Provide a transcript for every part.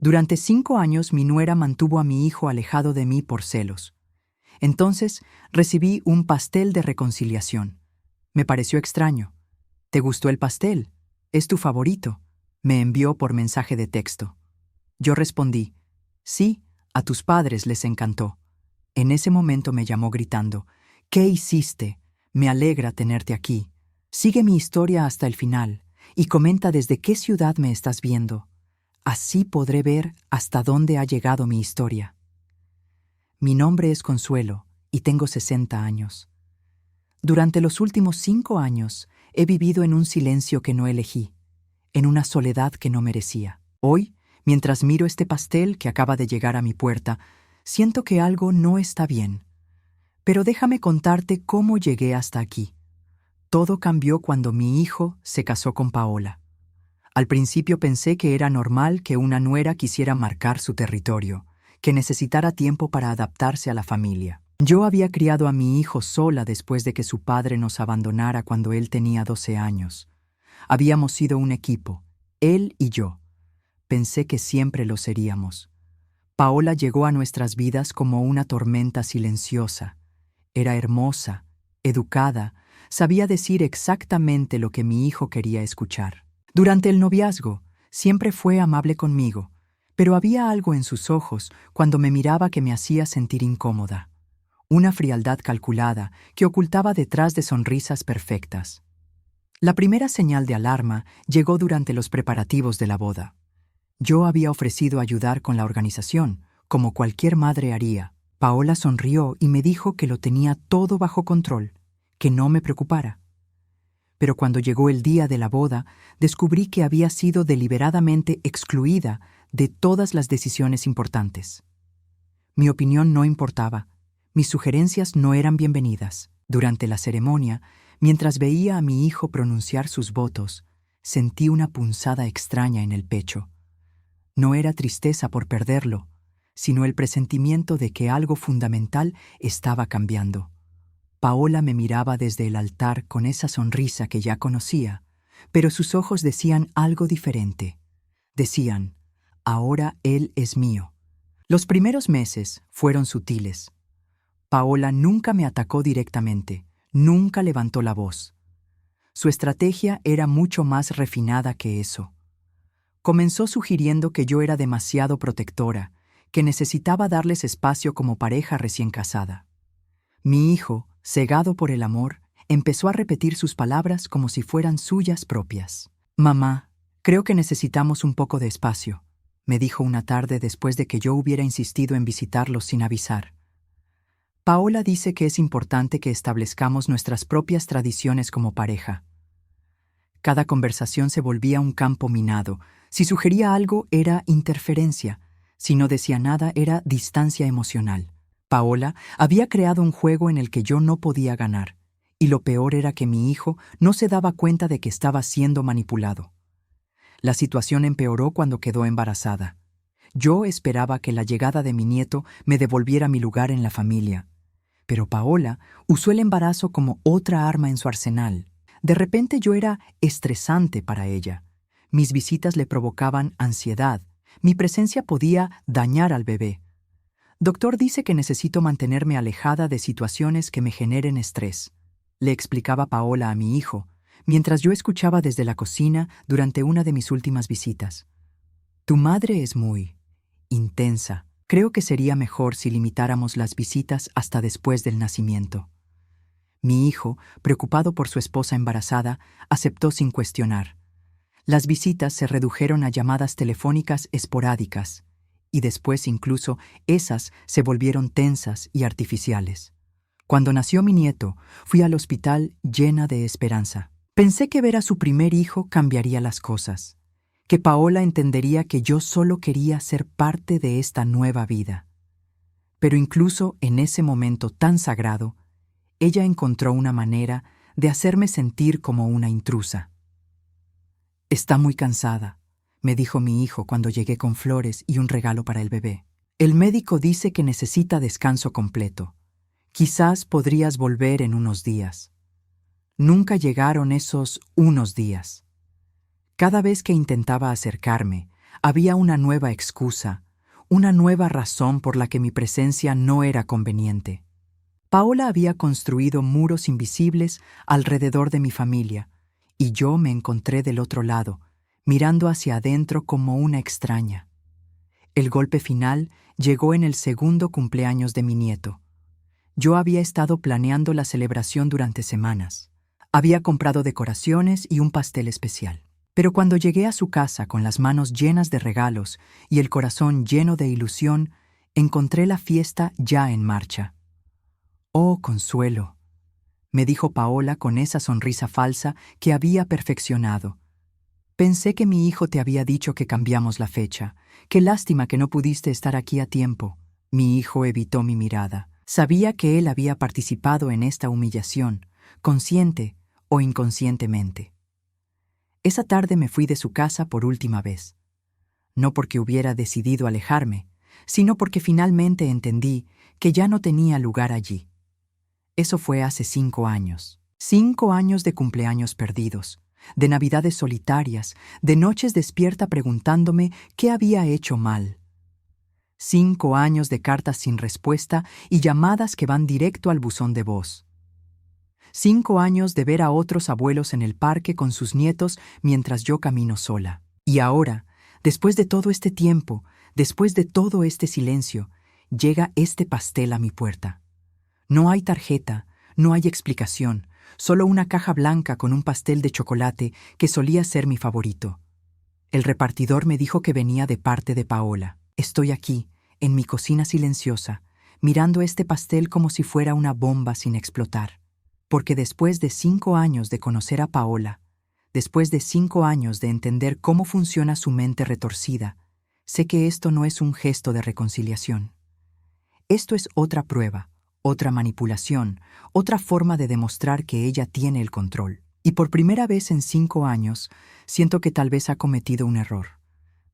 Durante 5 años mi nuera mantuvo a mi hijo alejado de mí por celos. Entonces recibí un pastel de reconciliación. Me pareció extraño. ¿Te gustó el pastel? ¿Es tu favorito?, me envió por mensaje de texto. Yo respondí, sí, a tus padres les encantó. En ese momento me llamó gritando, ¿qué hiciste? Me alegra tenerte aquí. Sigue mi historia hasta el final y comenta desde qué ciudad me estás viendo. Así podré ver hasta dónde ha llegado mi historia. Mi nombre es Consuelo y tengo 60 años. Durante los últimos 5 años he vivido en un silencio que no elegí, en una soledad que no merecía. Hoy, mientras miro este pastel que acaba de llegar a mi puerta, siento que algo no está bien. Pero déjame contarte cómo llegué hasta aquí. Todo cambió cuando mi hijo se casó con Paola. Al principio pensé que era normal que una nuera quisiera marcar su territorio, que necesitara tiempo para adaptarse a la familia. Yo había criado a mi hijo sola después de que su padre nos abandonara cuando él tenía 12 años. Habíamos sido un equipo, él y yo. Pensé que siempre lo seríamos. Paola llegó a nuestras vidas como una tormenta silenciosa. Era hermosa, educada, sabía decir exactamente lo que mi hijo quería escuchar. Durante el noviazgo, siempre fue amable conmigo, pero había algo en sus ojos cuando me miraba que me hacía sentir incómoda. Una frialdad calculada que ocultaba detrás de sonrisas perfectas. La primera señal de alarma llegó durante los preparativos de la boda. Yo había ofrecido ayudar con la organización, como cualquier madre haría. Paola sonrió y me dijo que lo tenía todo bajo control, que no me preocupara. Pero cuando llegó el día de la boda, descubrí que había sido deliberadamente excluida de todas las decisiones importantes. Mi opinión no importaba, mis sugerencias no eran bienvenidas. Durante la ceremonia, mientras veía a mi hijo pronunciar sus votos, sentí una punzada extraña en el pecho. No era tristeza por perderlo, sino el presentimiento de que algo fundamental estaba cambiando. Paola me miraba desde el altar con esa sonrisa que ya conocía, pero sus ojos decían algo diferente. Decían, ahora él es mío. Los primeros meses fueron sutiles. Paola nunca me atacó directamente, nunca levantó la voz. Su estrategia era mucho más refinada que eso. Comenzó sugiriendo que yo era demasiado protectora, que necesitaba darles espacio como pareja recién casada. Mi hijo, cegado por el amor, empezó a repetir sus palabras como si fueran suyas propias. «Mamá, creo que necesitamos un poco de espacio», me dijo una tarde después de que yo hubiera insistido en visitarlos sin avisar. Paola dice que es importante que establezcamos nuestras propias tradiciones como pareja. Cada conversación se volvía un campo minado. Si sugería algo, era interferencia. Si no decía nada, era distancia emocional. Paola había creado un juego en el que yo no podía ganar, y lo peor era que mi hijo no se daba cuenta de que estaba siendo manipulado. La situación empeoró cuando quedó embarazada. Yo esperaba que la llegada de mi nieto me devolviera mi lugar en la familia, pero Paola usó el embarazo como otra arma en su arsenal. De repente yo era estresante para ella. Mis visitas le provocaban ansiedad. Mi presencia podía dañar al bebé. Doctor dice que necesito mantenerme alejada de situaciones que me generen estrés, le explicaba Paola a mi hijo, mientras yo escuchaba desde la cocina durante una de mis últimas visitas. Tu madre es muy intensa. Creo que sería mejor si limitáramos las visitas hasta después del nacimiento. Mi hijo, preocupado por su esposa embarazada, aceptó sin cuestionar. Las visitas se redujeron a llamadas telefónicas esporádicas, y después incluso esas se volvieron tensas y artificiales. Cuando nació mi nieto, fui al hospital llena de esperanza. Pensé que ver a su primer hijo cambiaría las cosas, que Paola entendería que yo solo quería ser parte de esta nueva vida. Pero incluso en ese momento tan sagrado, ella encontró una manera de hacerme sentir como una intrusa. Está muy cansada, me dijo mi hijo cuando llegué con flores y un regalo para el bebé. El médico dice que necesita descanso completo. Quizás podrías volver en unos días. Nunca llegaron esos unos días. Cada vez que intentaba acercarme, Había una nueva excusa, una nueva razón por la que mi presencia no era conveniente. Paola había construido muros invisibles alrededor de mi familia, y yo me encontré del otro lado, mirando hacia adentro como una extraña. El golpe final llegó en el segundo cumpleaños de mi nieto. Yo había estado planeando la celebración durante semanas. Había comprado decoraciones y un pastel especial. Pero cuando llegué a su casa con las manos llenas de regalos y el corazón lleno de ilusión, encontré la fiesta ya en marcha. «Oh, Consuelo», me dijo Paola con esa sonrisa falsa que había perfeccionado. «Pensé que mi hijo te había dicho que cambiamos la fecha. Qué lástima que no pudiste estar aquí a tiempo». Mi hijo evitó mi mirada. Sabía que él había participado en esta humillación, consciente o inconscientemente. Esa tarde me fui de su casa por última vez. No porque hubiera decidido alejarme, sino porque finalmente entendí que ya no tenía lugar allí. Eso fue hace 5 años. 5 años de cumpleaños perdidos, de navidades solitarias, de noches despierta preguntándome qué había hecho mal. 5 años de cartas sin respuesta y llamadas que van directo al buzón de voz. 5 años de ver a otros abuelos en el parque con sus nietos mientras yo camino sola. Y ahora, después de todo este tiempo, después de todo este silencio, llega este pastel a mi puerta. No hay tarjeta, no hay explicación, solo una caja blanca con un pastel de chocolate que solía ser mi favorito. El repartidor me dijo que venía de parte de Paola. Estoy aquí, en mi cocina silenciosa, mirando este pastel como si fuera una bomba sin explotar. Porque después de 5 años de conocer a Paola, después de 5 años de entender cómo funciona su mente retorcida, sé que esto no es un gesto de reconciliación. Esto es otra prueba, otra manipulación, otra forma de demostrar que ella tiene el control. Y por primera vez en 5 años, siento que tal vez ha cometido un error.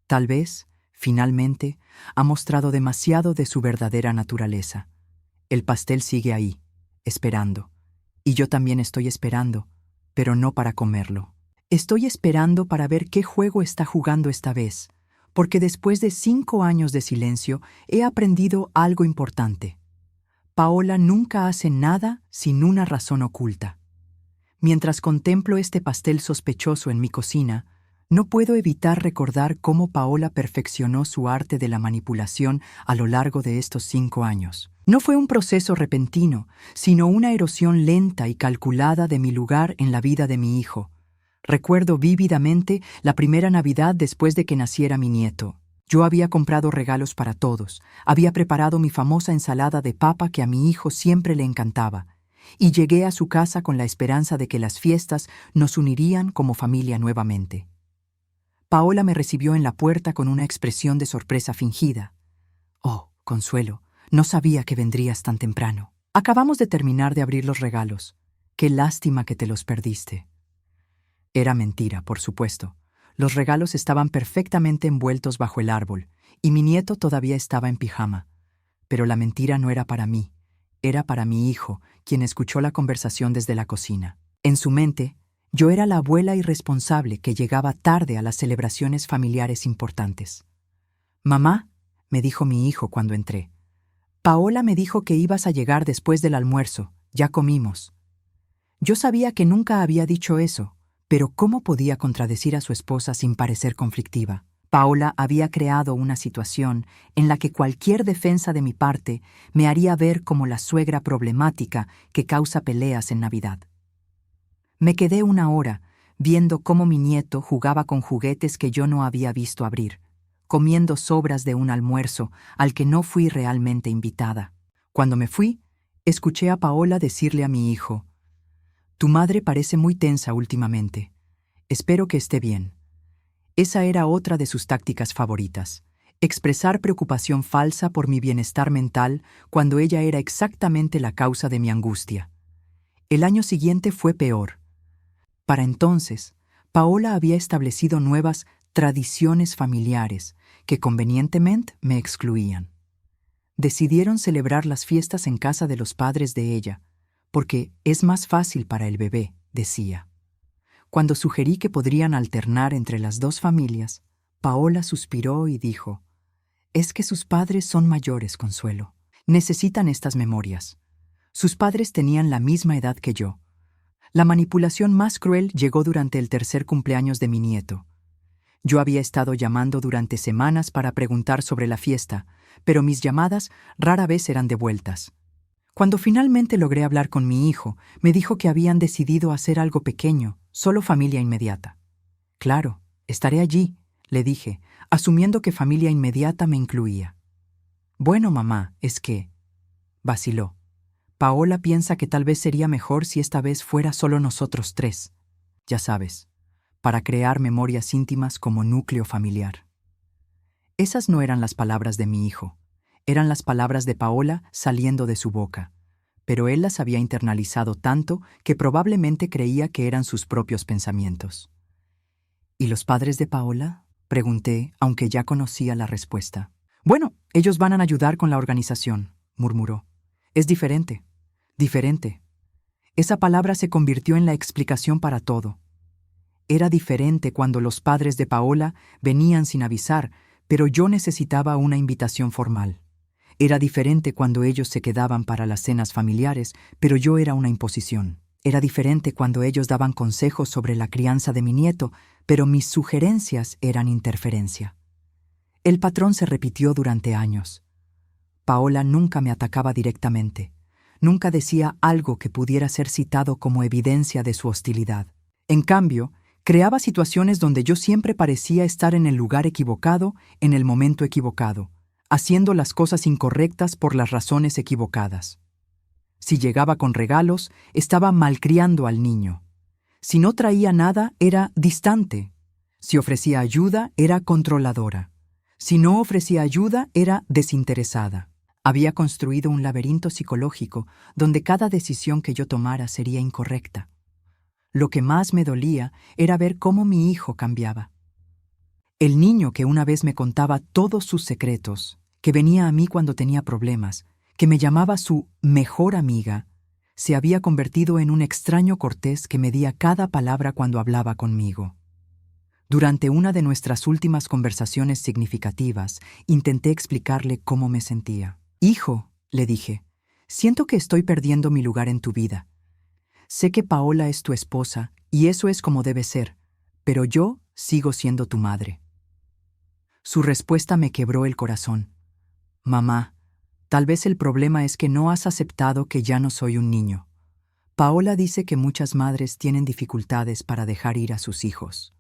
Tal vez, finalmente, ha mostrado demasiado de su verdadera naturaleza. El pastel sigue ahí, esperando. Y yo también estoy esperando, pero no para comerlo. Estoy esperando para ver qué juego está jugando esta vez, porque después de 5 años de silencio he aprendido algo importante. Paola nunca hace nada sin una razón oculta. Mientras contemplo este pastel sospechoso en mi cocina, no puedo evitar recordar cómo Paola perfeccionó su arte de la manipulación a lo largo de estos 5 años. No fue un proceso repentino, sino una erosión lenta y calculada de mi lugar en la vida de mi hijo. Recuerdo vívidamente la primera Navidad después de que naciera mi nieto. Yo había comprado regalos para todos, había preparado mi famosa ensalada de papa que a mi hijo siempre le encantaba, y llegué a su casa con la esperanza de que las fiestas nos unirían como familia nuevamente. Paola me recibió en la puerta con una expresión de sorpresa fingida. «Oh, Consuelo, no sabía que vendrías tan temprano. Acabamos de terminar de abrir los regalos. Qué lástima que te los perdiste». Era mentira, por supuesto. Los regalos estaban perfectamente envueltos bajo el árbol, y mi nieto todavía estaba en pijama. Pero la mentira no era para mí, era para mi hijo, quien escuchó la conversación desde la cocina. En su mente, yo era la abuela irresponsable que llegaba tarde a las celebraciones familiares importantes. «Mamá», me dijo mi hijo cuando entré, «Paola me dijo que ibas a llegar después del almuerzo, ya comimos». Yo sabía que nunca había dicho eso, pero ¿cómo podía contradecir a su esposa sin parecer conflictiva? Paola había creado una situación en la que cualquier defensa de mi parte me haría ver como la suegra problemática que causa peleas en Navidad. Me quedé 1 hora viendo cómo mi nieto jugaba con juguetes que yo no había visto abrir, comiendo sobras de un almuerzo al que no fui realmente invitada. Cuando me fui, escuché a Paola decirle a mi hijo: «Tu madre parece muy tensa últimamente. Espero que esté bien». Esa era otra de sus tácticas favoritas, expresar preocupación falsa por mi bienestar mental cuando ella era exactamente la causa de mi angustia. El año siguiente fue peor. Para entonces, Paola había establecido nuevas tradiciones familiares que convenientemente me excluían. Decidieron celebrar las fiestas en casa de los padres de ella, porque es más fácil para el bebé, decía. Cuando sugerí que podrían alternar entre las 2 familias, Paola suspiró y dijo: «Es que sus padres son mayores, Consuelo. Necesitan estas memorias. Sus padres tenían la misma edad que yo. La manipulación más cruel llegó durante el tercer cumpleaños de mi nieto. Yo había estado llamando durante semanas para preguntar sobre la fiesta, pero mis llamadas rara vez eran devueltas. Cuando finalmente logré hablar con mi hijo, me dijo que habían decidido hacer algo pequeño, solo familia inmediata. Claro, estaré allí, le dije, asumiendo que familia inmediata me incluía. Bueno, mamá, es que... vaciló. Paola piensa que tal vez sería mejor si esta vez fuera solo nosotros tres. Ya sabes, para crear memorias íntimas como núcleo familiar. Esas no eran las palabras de mi hijo. Eran las palabras de Paola saliendo de su boca. Pero él las había internalizado tanto que probablemente creía que eran sus propios pensamientos. ¿Y los padres de Paola?, pregunté, aunque ya conocía la respuesta. Bueno, ellos van a ayudar con la organización, murmuró. Es diferente. Diferente. Esa palabra se convirtió en la explicación para todo. Era diferente cuando los padres de Paola venían sin avisar, pero yo necesitaba una invitación formal. Era diferente cuando ellos se quedaban para las cenas familiares, pero yo era una imposición. Era diferente cuando ellos daban consejos sobre la crianza de mi nieto, pero mis sugerencias eran interferencia. El patrón se repitió durante años. Paola nunca me atacaba directamente. Nunca decía algo que pudiera ser citado como evidencia de su hostilidad. En cambio, creaba situaciones donde yo siempre parecía estar en el lugar equivocado, en el momento equivocado, haciendo las cosas incorrectas por las razones equivocadas. Si llegaba con regalos, estaba malcriando al niño. Si no traía nada, era distante. Si ofrecía ayuda, era controladora. Si no ofrecía ayuda, era desinteresada. Había construido un laberinto psicológico donde cada decisión que yo tomara sería incorrecta. Lo que más me dolía era ver cómo mi hijo cambiaba. El niño que una vez me contaba todos sus secretos, que venía a mí cuando tenía problemas, que me llamaba su mejor amiga, se había convertido en un extraño cortés que medía cada palabra cuando hablaba conmigo. Durante una de nuestras últimas conversaciones significativas, intenté explicarle cómo me sentía. «Hijo», le dije, «siento que estoy perdiendo mi lugar en tu vida. Sé que Paola es tu esposa y eso es como debe ser, pero yo sigo siendo tu madre». Su respuesta me quebró el corazón. «Mamá, tal vez el problema es que no has aceptado que ya no soy un niño. Paola dice que muchas madres tienen dificultades para dejar ir a sus hijos».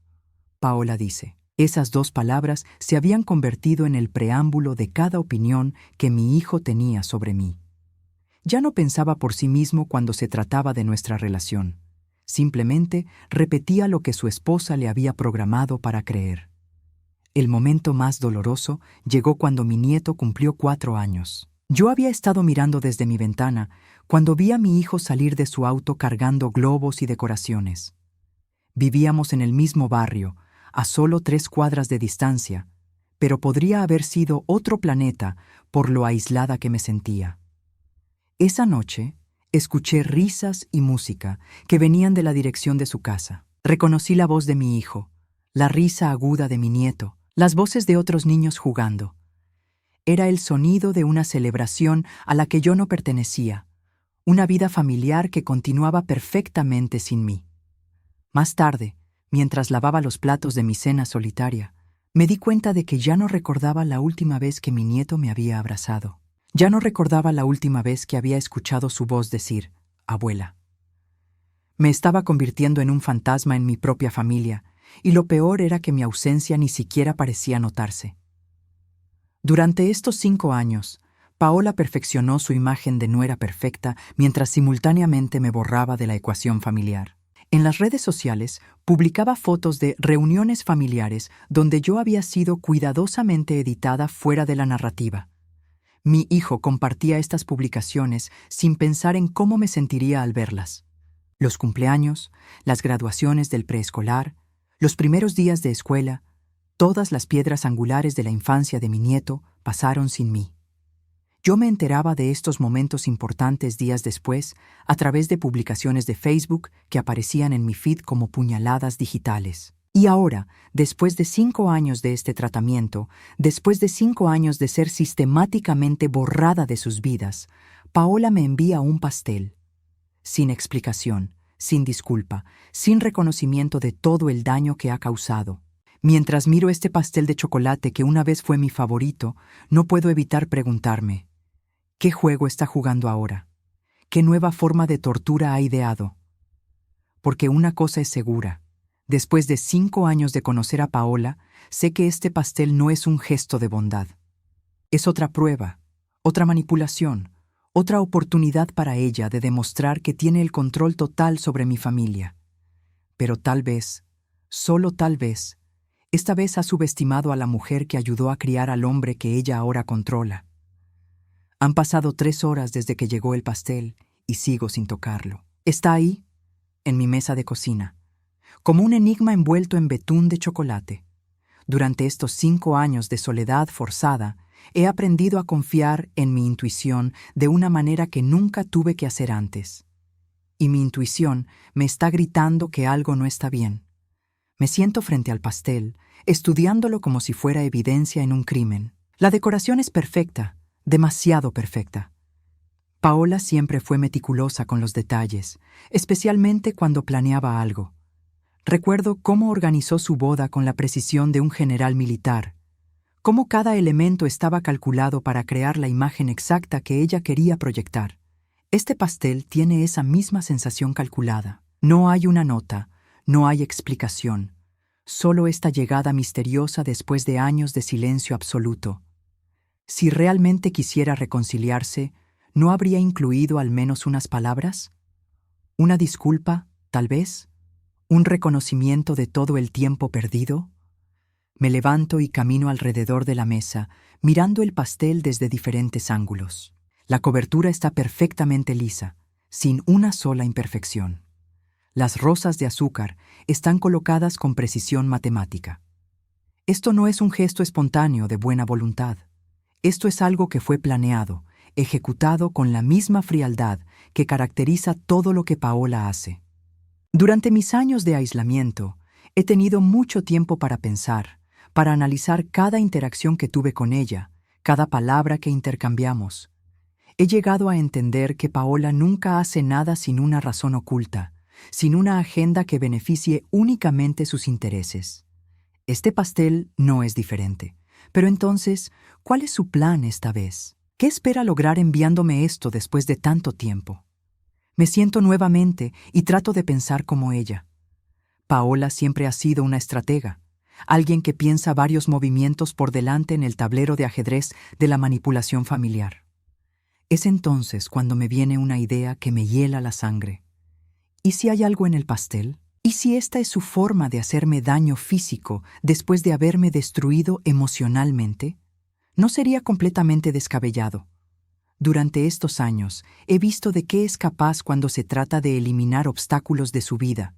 Paola dice. Esas dos palabras se habían convertido en el preámbulo de cada opinión que mi hijo tenía sobre mí. Ya no pensaba por sí mismo cuando se trataba de nuestra relación. Simplemente repetía lo que su esposa le había programado para creer. El momento más doloroso llegó cuando mi nieto cumplió 4 años. Yo había estado mirando desde mi ventana cuando vi a mi hijo salir de su auto cargando globos y decoraciones. Vivíamos en el mismo barrio, a solo 3 cuadras de distancia, pero podría haber sido otro planeta por lo aislada que me sentía. Esa noche, escuché risas y música que venían de la dirección de su casa. Reconocí la voz de mi hijo, la risa aguda de mi nieto, las voces de otros niños jugando. Era el sonido de una celebración a la que yo no pertenecía, una vida familiar que continuaba perfectamente sin mí. Más tarde, mientras lavaba los platos de mi cena solitaria, me di cuenta de que ya no recordaba la última vez que mi nieto me había abrazado. Ya no recordaba la última vez que había escuchado su voz decir, «Abuela». Me estaba convirtiendo en un fantasma en mi propia familia, y lo peor era que mi ausencia ni siquiera parecía notarse. Durante estos 5 años, Paola perfeccionó su imagen de nuera perfecta mientras simultáneamente me borraba de la ecuación familiar. En las redes sociales publicaba fotos de reuniones familiares donde yo había sido cuidadosamente editada fuera de la narrativa. Mi hijo compartía estas publicaciones sin pensar en cómo me sentiría al verlas. Los cumpleaños, las graduaciones del preescolar, los primeros días de escuela, todas las piedras angulares de la infancia de mi nieto pasaron sin mí. Yo me enteraba de estos momentos importantes días después a través de publicaciones de Facebook que aparecían en mi feed como puñaladas digitales. Y ahora, después de 5 años de este tratamiento, después de 5 años de ser sistemáticamente borrada de sus vidas, Paola me envía un pastel. Sin explicación, sin disculpa, sin reconocimiento de todo el daño que ha causado. Mientras miro este pastel de chocolate que una vez fue mi favorito, no puedo evitar preguntarme, ¿qué juego está jugando ahora? ¿Qué nueva forma de tortura ha ideado? Porque una cosa es segura. Después de 5 años de conocer a Paola, sé que este pastel no es un gesto de bondad. Es otra prueba, otra manipulación, otra oportunidad para ella de demostrar que tiene el control total sobre mi familia. Pero tal vez, solo tal vez, esta vez ha subestimado a la mujer que ayudó a criar al hombre que ella ahora controla. Han pasado 3 horas desde que llegó el pastel y sigo sin tocarlo. Está ahí, en mi mesa de cocina, como un enigma envuelto en betún de chocolate. Durante estos 5 años de soledad forzada, he aprendido a confiar en mi intuición de una manera que nunca tuve que hacer antes. Y mi intuición me está gritando que algo no está bien. Me siento frente al pastel, estudiándolo como si fuera evidencia en un crimen. La decoración es perfecta, demasiado perfecta. Paola siempre fue meticulosa con los detalles, especialmente cuando planeaba algo. Recuerdo cómo organizó su boda con la precisión de un general militar, cómo cada elemento estaba calculado para crear la imagen exacta que ella quería proyectar. Este pastel tiene esa misma sensación calculada. No hay una nota, no hay explicación, solo esta llegada misteriosa después de años de silencio absoluto. Si realmente quisiera reconciliarse, ¿no habría incluido al menos unas palabras? ¿Una disculpa, tal vez? ¿Un reconocimiento de todo el tiempo perdido? Me levanto y camino alrededor de la mesa, mirando el pastel desde diferentes ángulos. La cobertura está perfectamente lisa, sin una sola imperfección. Las rosas de azúcar están colocadas con precisión matemática. Esto no es un gesto espontáneo de buena voluntad. Esto es algo que fue planeado, ejecutado con la misma frialdad que caracteriza todo lo que Paola hace. Durante mis años de aislamiento, he tenido mucho tiempo para pensar, para analizar cada interacción que tuve con ella, cada palabra que intercambiamos. He llegado a entender que Paola nunca hace nada sin una razón oculta, sin una agenda que beneficie únicamente sus intereses. Este pastel no es diferente. Pero entonces, ¿cuál es su plan esta vez? ¿Qué espera lograr enviándome esto después de tanto tiempo? Me siento nuevamente y trato de pensar como ella. Paola siempre ha sido una estratega, alguien que piensa varios movimientos por delante en el tablero de ajedrez de la manipulación familiar. Es entonces cuando me viene una idea que me hiela la sangre. ¿Y si hay algo en el pastel? ¿Y si esta es su forma de hacerme daño físico después de haberme destruido emocionalmente? No sería completamente descabellado. Durante estos años he visto de qué es capaz cuando se trata de eliminar obstáculos de su vida.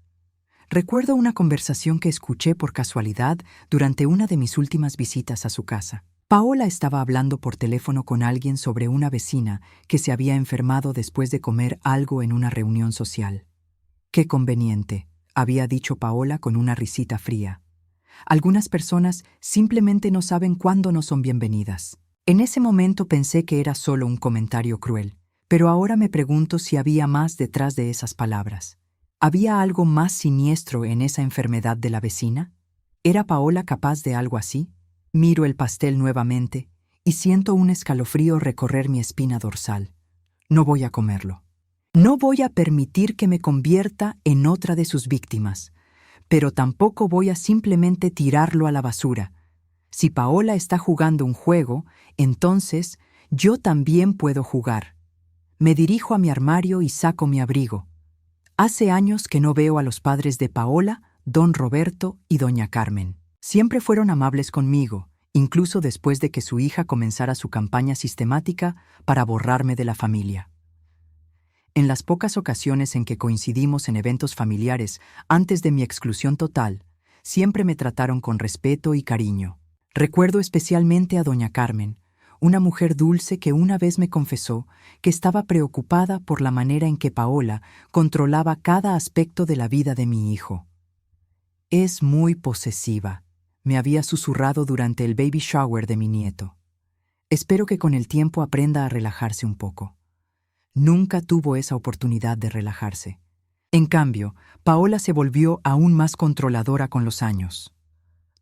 Recuerdo una conversación que escuché por casualidad durante una de mis últimas visitas a su casa. Paola estaba hablando por teléfono con alguien sobre una vecina que se había enfermado después de comer algo en una reunión social. «Qué conveniente», había dicho Paola con una risita fría. Algunas personas simplemente no saben cuándo no son bienvenidas. En ese momento pensé que era solo un comentario cruel, pero ahora me pregunto si había más detrás de esas palabras. ¿Había algo más siniestro en esa enfermedad de la vecina? ¿Era Paola capaz de algo así? Miro el pastel nuevamente y siento un escalofrío recorrer mi espina dorsal. No voy a comerlo. No voy a permitir que me convierta en otra de sus víctimas, pero tampoco voy a simplemente tirarlo a la basura. Si Paola está jugando un juego, entonces yo también puedo jugar. Me dirijo a mi armario y saco mi abrigo. Hace años que no veo a los padres de Paola, don Roberto y doña Carmen. Siempre fueron amables conmigo, incluso después de que su hija comenzara su campaña sistemática para borrarme de la familia. En las pocas ocasiones en que coincidimos en eventos familiares antes de mi exclusión total, siempre me trataron con respeto y cariño. Recuerdo especialmente a doña Carmen, una mujer dulce que una vez me confesó que estaba preocupada por la manera en que Paola controlaba cada aspecto de la vida de mi hijo. Es muy posesiva, me había susurrado durante el baby shower de mi nieto. Espero que con el tiempo aprenda a relajarse un poco. Nunca tuvo esa oportunidad de relajarse. En cambio, Paola se volvió aún más controladora con los años.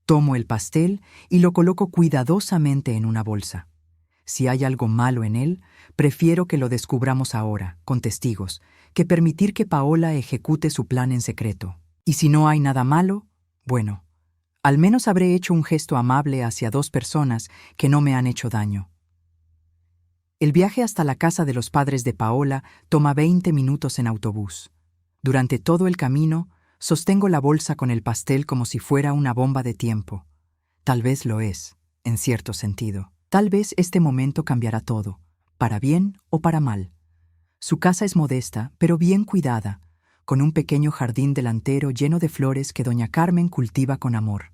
Tomo el pastel y lo coloco cuidadosamente en una bolsa. Si hay algo malo en él, prefiero que lo descubramos ahora, con testigos, que permitir que Paola ejecute su plan en secreto. Y si no hay nada malo, bueno, al menos habré hecho un gesto amable hacia dos personas que no me han hecho daño. El viaje hasta la casa de los padres de Paola toma 20 minutos en autobús. Durante todo el camino, sostengo la bolsa con el pastel como si fuera una bomba de tiempo. Tal vez lo es, en cierto sentido. Tal vez este momento cambiará todo, para bien o para mal. Su casa es modesta, pero bien cuidada, con un pequeño jardín delantero lleno de flores que doña Carmen cultiva con amor.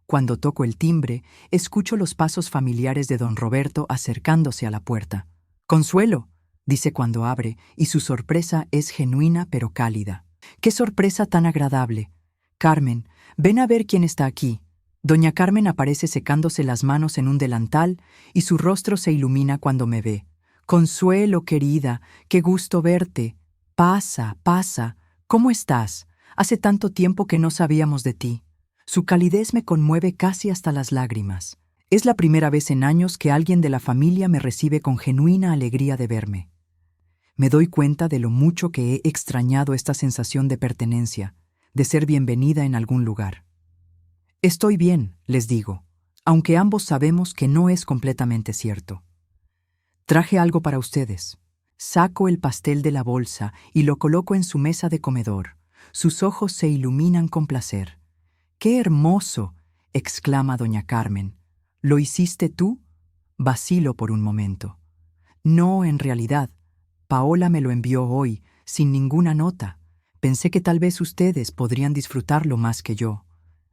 Cuando toco el timbre, escucho los pasos familiares de don Roberto acercándose a la puerta. «Consuelo», dice cuando abre, y su sorpresa es genuina pero cálida. «¡Qué sorpresa tan agradable! Carmen, ven a ver quién está aquí». Doña Carmen aparece secándose las manos en un delantal y su rostro se ilumina cuando me ve. «Consuelo, querida, qué gusto verte. Pasa, pasa. ¿Cómo estás? Hace tanto tiempo que no sabíamos de ti». Su calidez me conmueve casi hasta las lágrimas. Es la primera vez en años que alguien de la familia me recibe con genuina alegría de verme. Me doy cuenta de lo mucho que he extrañado esta sensación de pertenencia, de ser bienvenida en algún lugar. «Estoy bien», les digo, aunque ambos sabemos que no es completamente cierto. «Traje algo para ustedes». Saco el pastel de la bolsa y lo coloco en su mesa de comedor. Sus ojos se iluminan con placer. «¡Qué hermoso!», exclama doña Carmen. «¿Lo hiciste tú?». Vacilo por un momento. «No, en realidad. Paola me lo envió hoy, sin ninguna nota. Pensé que tal vez ustedes podrían disfrutarlo más que yo».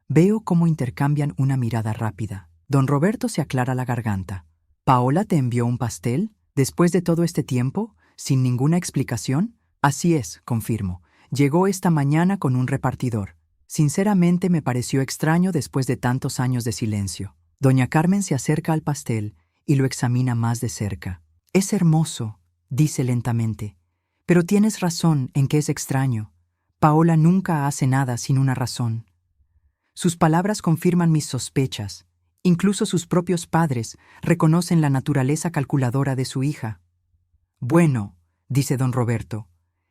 Veo cómo intercambian una mirada rápida. Don Roberto se aclara la garganta. «¿Paola te envió un pastel? ¿Después de todo este tiempo? ¿Sin ninguna explicación?». «Así es», confirmo. «Llegó esta mañana con un repartidor. Sinceramente me pareció extraño después de tantos años de silencio». Doña Carmen se acerca al pastel y lo examina más de cerca. «Es hermoso», dice lentamente. «Pero tienes razón en que es extraño. Paola nunca hace nada sin una razón». Sus palabras confirman mis sospechas. Incluso sus propios padres reconocen la naturaleza calculadora de su hija. «Bueno», dice don Roberto,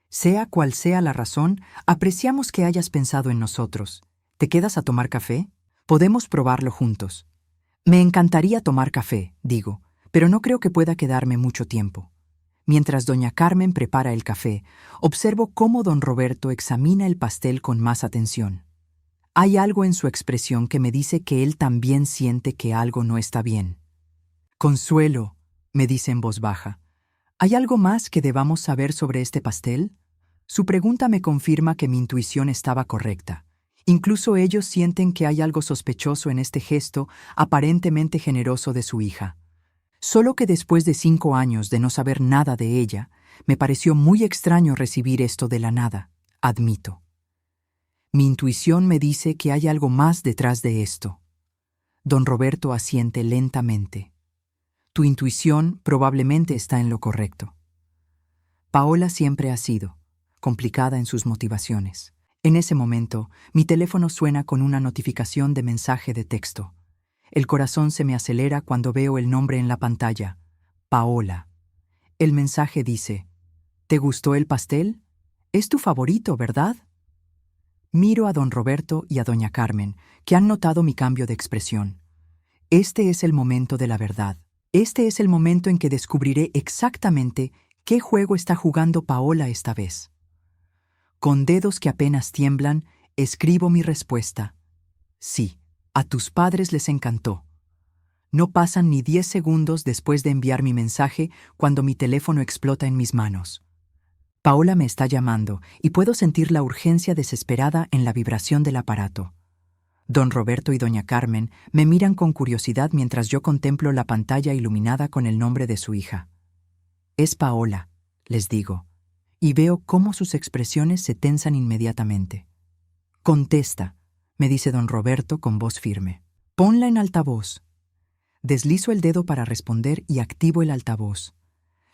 «sea cual sea la razón, apreciamos que hayas pensado en nosotros. ¿Te quedas a tomar café? Podemos probarlo juntos». «Me encantaría tomar café», digo, «pero no creo que pueda quedarme mucho tiempo». Mientras doña Carmen prepara el café, observo cómo don Roberto examina el pastel con más atención. Hay algo en su expresión que me dice que él también siente que algo no está bien. «Consuelo», me dice en voz baja, «¿hay algo más que debamos saber sobre este pastel?». Su pregunta me confirma que mi intuición estaba correcta. Incluso ellos sienten que hay algo sospechoso en este gesto aparentemente generoso de su hija. Solo que después de 5 años de no saber nada de ella, me pareció muy extraño recibir esto de la nada, admito. Mi intuición me dice que hay algo más detrás de esto. Don Roberto asiente lentamente. Tu intuición probablemente está en lo correcto. Paola siempre ha sido complicada en sus motivaciones. En ese momento, mi teléfono suena con una notificación de mensaje de texto. El corazón se me acelera cuando veo el nombre en la pantalla. Paola. El mensaje dice: «¿Te gustó el pastel? Es tu favorito, ¿verdad?». Miro a don Roberto y a doña Carmen, que han notado mi cambio de expresión. Este es el momento de la verdad. Este es el momento en que descubriré exactamente qué juego está jugando Paola esta vez. Con dedos que apenas tiemblan, escribo mi respuesta. Sí, a tus padres les encantó. No pasan ni 10 segundos después de enviar mi mensaje cuando mi teléfono explota en mis manos. Paola me está llamando y puedo sentir la urgencia desesperada en la vibración del aparato. Don Roberto y doña Carmen me miran con curiosidad mientras yo contemplo la pantalla iluminada con el nombre de su hija. «Es Paola», les digo, y veo cómo sus expresiones se tensan inmediatamente. «Contesta», me dice don Roberto con voz firme. Ponla en altavoz. Deslizo el dedo para responder y activo el altavoz.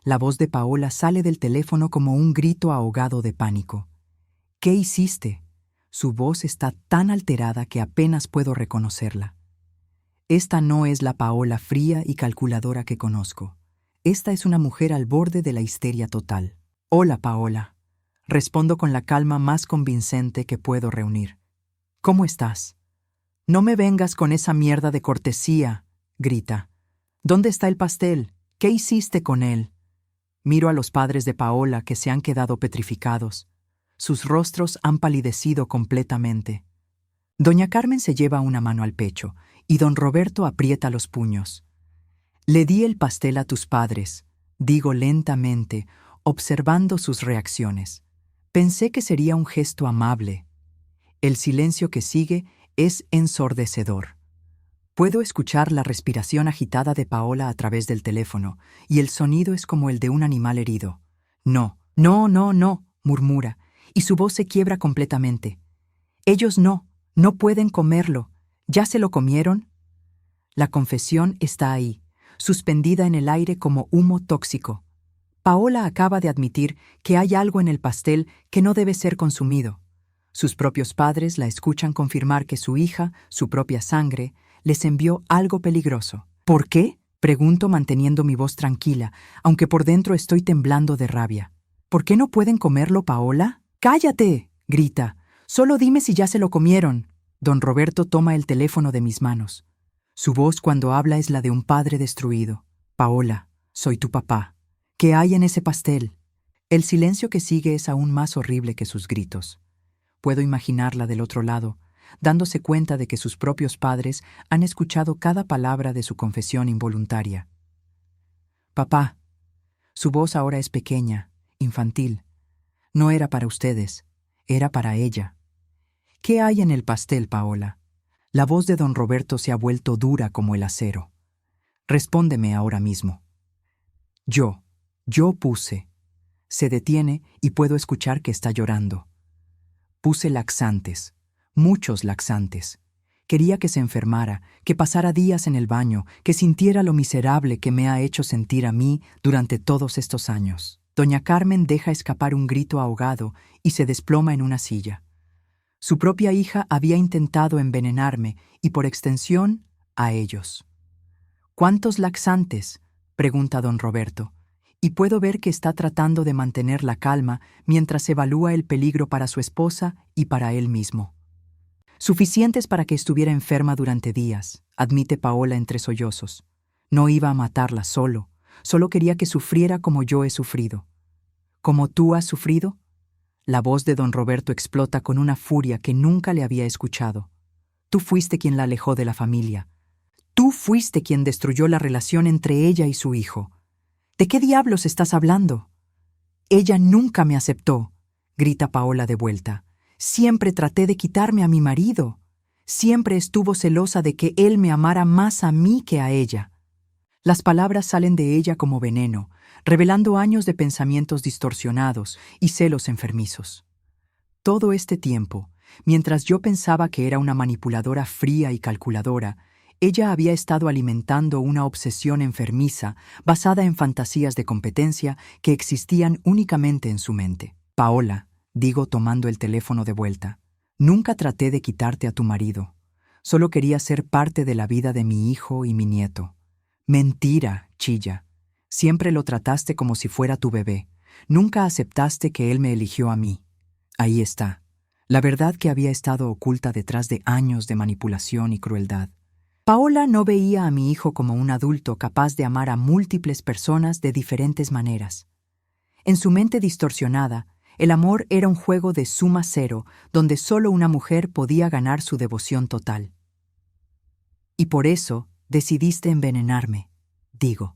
La voz de Paola sale del teléfono como un grito ahogado de pánico. ¿Qué hiciste? Su voz está tan alterada que apenas puedo reconocerla. Esta no es la Paola fría y calculadora que conozco. Esta es una mujer al borde de la histeria total. Hola, Paola. Respondo con la calma más convincente que puedo reunir. ¿Cómo estás? No me vengas con esa mierda de cortesía, grita. ¿Dónde está el pastel? ¿Qué hiciste con él? Miro a los padres de Paola que se han quedado petrificados. Sus rostros han palidecido completamente. Doña Carmen se lleva una mano al pecho y don Roberto aprieta los puños. Le di el pastel a tus padres, digo lentamente, observando sus reacciones. Pensé que sería un gesto amable. El silencio que sigue es ensordecedor. Puedo escuchar la respiración agitada de Paola a través del teléfono, y el sonido es como el de un animal herido. No, no, no, no, murmura, y su voz se quiebra completamente. Ellos no pueden comerlo. ¿Ya se lo comieron? La confesión está ahí, suspendida en el aire como humo tóxico. Paola acaba de admitir que hay algo en el pastel que no debe ser consumido. Sus propios padres la escuchan confirmar que su hija, su propia sangre, les envió algo peligroso. ¿Por qué? Pregunto manteniendo mi voz tranquila, aunque por dentro estoy temblando de rabia. ¿Por qué no pueden comerlo, Paola? ¡Cállate!, grita. Solo dime si ya se lo comieron. Don Roberto toma el teléfono de mis manos. Su voz cuando habla es la de un padre destruido. Paola, soy tu papá. ¿Qué hay en ese pastel? El silencio que sigue es aún más horrible que sus gritos. Puedo imaginarla del otro lado, dándose cuenta de que sus propios padres han escuchado cada palabra de su confesión involuntaria. Papá. Su voz ahora es pequeña, infantil. No era para ustedes, era para ella. ¿Qué hay en el pastel, Paola? La voz de don Roberto se ha vuelto dura como el acero. Respóndeme ahora mismo. Yo puse. Se detiene y puedo escuchar que está llorando. Puse laxantes, muchos laxantes. Quería que se enfermara, que pasara días en el baño, que sintiera lo miserable que me ha hecho sentir a mí durante todos estos años. Doña Carmen deja escapar un grito ahogado y se desploma en una silla. Su propia hija había intentado envenenarme y, por extensión, a ellos. ¿Cuántos laxantes?, pregunta don Roberto, y puedo ver que está tratando de mantener la calma mientras evalúa el peligro para su esposa y para él mismo. Suficientes para que estuviera enferma durante días, admite Paola entre sollozos. No iba a matarla solo quería que sufriera como yo he sufrido. ¿Como tú has sufrido? La voz de don Roberto explota con una furia que nunca le había escuchado. Tú fuiste quien la alejó de la familia. Tú fuiste quien destruyó la relación entre ella y su hijo. ¿De qué diablos estás hablando? Ella nunca me aceptó, grita Paola de vuelta. Siempre traté de quitarme a mi marido. Siempre estuvo celosa de que él me amara más a mí que a ella. Las palabras salen de ella como veneno, revelando años de pensamientos distorsionados y celos enfermizos. Todo este tiempo, mientras yo pensaba que era una manipuladora fría y calculadora, ella había estado alimentando una obsesión enfermiza basada en fantasías de competencia que existían únicamente en su mente. Paola, digo tomando el teléfono de vuelta, nunca traté de quitarte a tu marido. Solo quería ser parte de la vida de mi hijo y mi nieto. Mentira, chilla. Siempre lo trataste como si fuera tu bebé. Nunca aceptaste que él me eligió a mí. Ahí está. La verdad que había estado oculta detrás de años de manipulación y crueldad. Paola no veía a mi hijo como un adulto capaz de amar a múltiples personas de diferentes maneras. En su mente distorsionada, el amor era un juego de suma cero donde solo una mujer podía ganar su devoción total. Y por eso decidiste envenenarme, digo,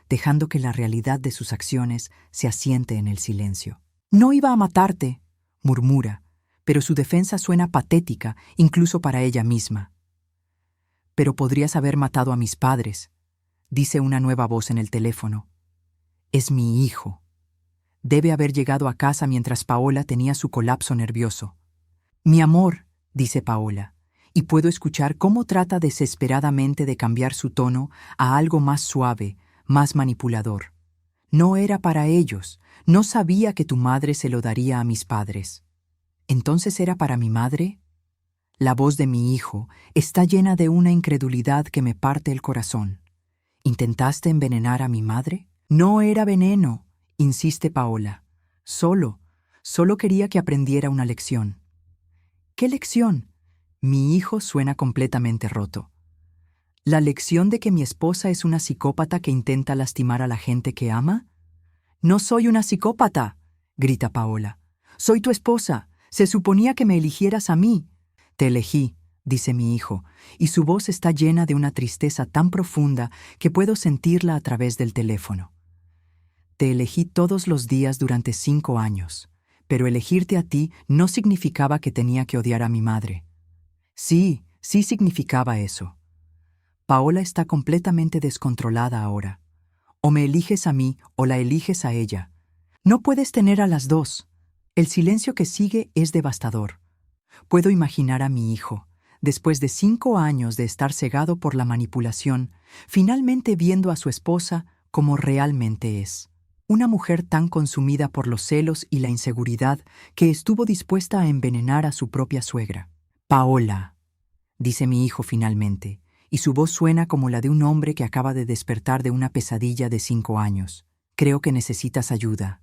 dejando que la realidad de sus acciones se asiente en el silencio. No iba a matarte, murmura, pero su defensa suena patética incluso para ella misma. Pero podrías haber matado a mis padres, dice una nueva voz en el teléfono. Es mi hijo. Debe haber llegado a casa mientras Paola tenía su colapso nervioso. Mi amor, dice Paola, y puedo escuchar cómo trata desesperadamente de cambiar su tono a algo más suave, más manipulador. No era para ellos, no sabía que tu madre se lo daría a mis padres. ¿Entonces era para mi madre? La voz de mi hijo está llena de una incredulidad que me parte el corazón. ¿Intentaste envenenar a mi madre? No era veneno, insiste Paola. Solo quería que aprendiera una lección. ¿Qué lección? Mi hijo suena completamente roto. ¿La lección de que mi esposa es una psicópata que intenta lastimar a la gente que ama? No soy una psicópata, grita Paola. Soy tu esposa. Se suponía que me eligieras a mí. Te elegí, dice mi hijo, y su voz está llena de una tristeza tan profunda que puedo sentirla a través del teléfono. Te elegí todos los días durante 5 años, pero elegirte a ti no significaba que tenía que odiar a mi madre. Sí significaba eso. Paola está completamente descontrolada ahora. O me eliges a mí o la eliges a ella. No puedes tener a las dos. El silencio que sigue es devastador. Puedo imaginar a mi hijo, después de 5 años de estar cegado por la manipulación, finalmente viendo a su esposa como realmente es. Una mujer tan consumida por los celos y la inseguridad que estuvo dispuesta a envenenar a su propia suegra. Paola, dice mi hijo finalmente, y su voz suena como la de un hombre que acaba de despertar de una pesadilla de 5 años. Creo que necesitas ayuda.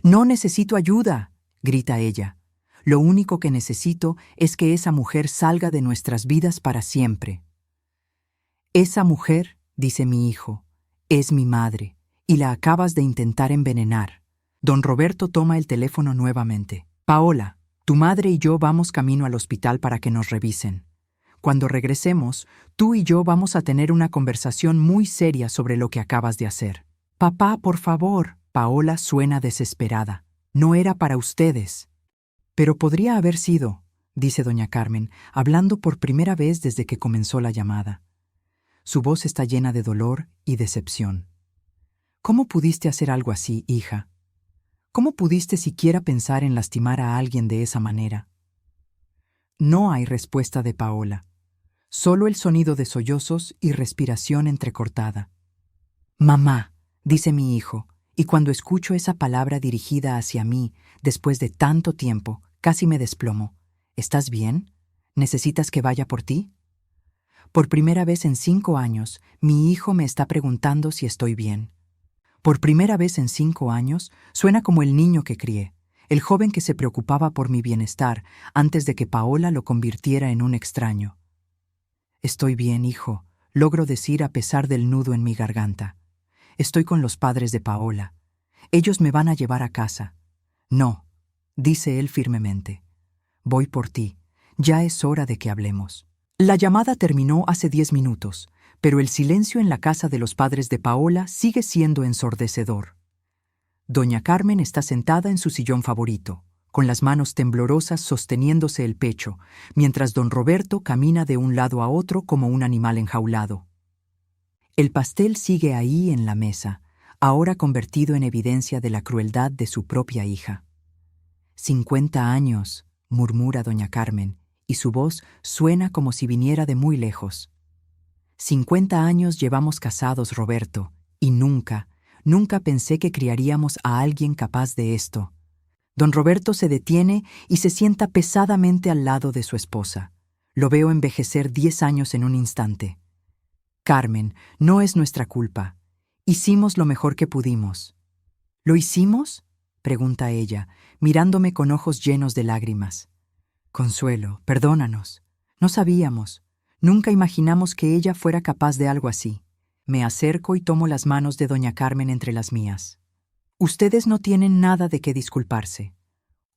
No necesito ayuda, grita ella. Lo único que necesito es que esa mujer salga de nuestras vidas para siempre. Esa mujer, dice mi hijo, es mi madre, y la acabas de intentar envenenar. Don Roberto toma el teléfono nuevamente. Paola, tu madre y yo vamos camino al hospital para que nos revisen. Cuando regresemos, tú y yo vamos a tener una conversación muy seria sobre lo que acabas de hacer. Papá, por favor. Paola suena desesperada. No era para ustedes. Pero podría haber sido, dice doña Carmen, hablando por primera vez desde que comenzó la llamada. Su voz está llena de dolor y decepción. ¿Cómo pudiste hacer algo así, hija? ¿Cómo pudiste siquiera pensar en lastimar a alguien de esa manera? No hay respuesta de Paola. Solo el sonido de sollozos y respiración entrecortada. Mamá, dice mi hijo, y cuando escucho esa palabra dirigida hacia mí, después de tanto tiempo, casi me desplomo. ¿Estás bien? ¿Necesitas que vaya por ti? Por primera vez en 5 años, mi hijo me está preguntando si estoy bien. Por primera vez en 5 años, suena como el niño que crié, el joven que se preocupaba por mi bienestar antes de que Paola lo convirtiera en un extraño. Estoy bien, hijo, logro decir a pesar del nudo en mi garganta. Estoy con los padres de Paola. Ellos me van a llevar a casa. No, dice él firmemente. Voy por ti. Ya es hora de que hablemos. La llamada terminó hace 10 minutos, pero el silencio en la casa de los padres de Paola sigue siendo ensordecedor. Doña Carmen está sentada en su sillón favorito, con las manos temblorosas sosteniéndose el pecho, mientras don Roberto camina de un lado a otro como un animal enjaulado. El pastel sigue ahí en la mesa, ahora convertido en evidencia de la crueldad de su propia hija. 50 años, murmura doña Carmen, y su voz suena como si viniera de muy lejos. 50 años llevamos casados, Roberto, y nunca pensé que criaríamos a alguien capaz de esto. Don Roberto se detiene y se sienta pesadamente al lado de su esposa. Lo veo envejecer 10 años en un instante. Carmen, no es nuestra culpa. Hicimos lo mejor que pudimos. ¿Lo hicimos?, pregunta ella, mirándome con ojos llenos de lágrimas. Consuelo, perdónanos. No sabíamos. Nunca imaginamos que ella fuera capaz de algo así. Me acerco y tomo las manos de doña Carmen entre las mías. Ustedes no tienen nada de qué disculparse.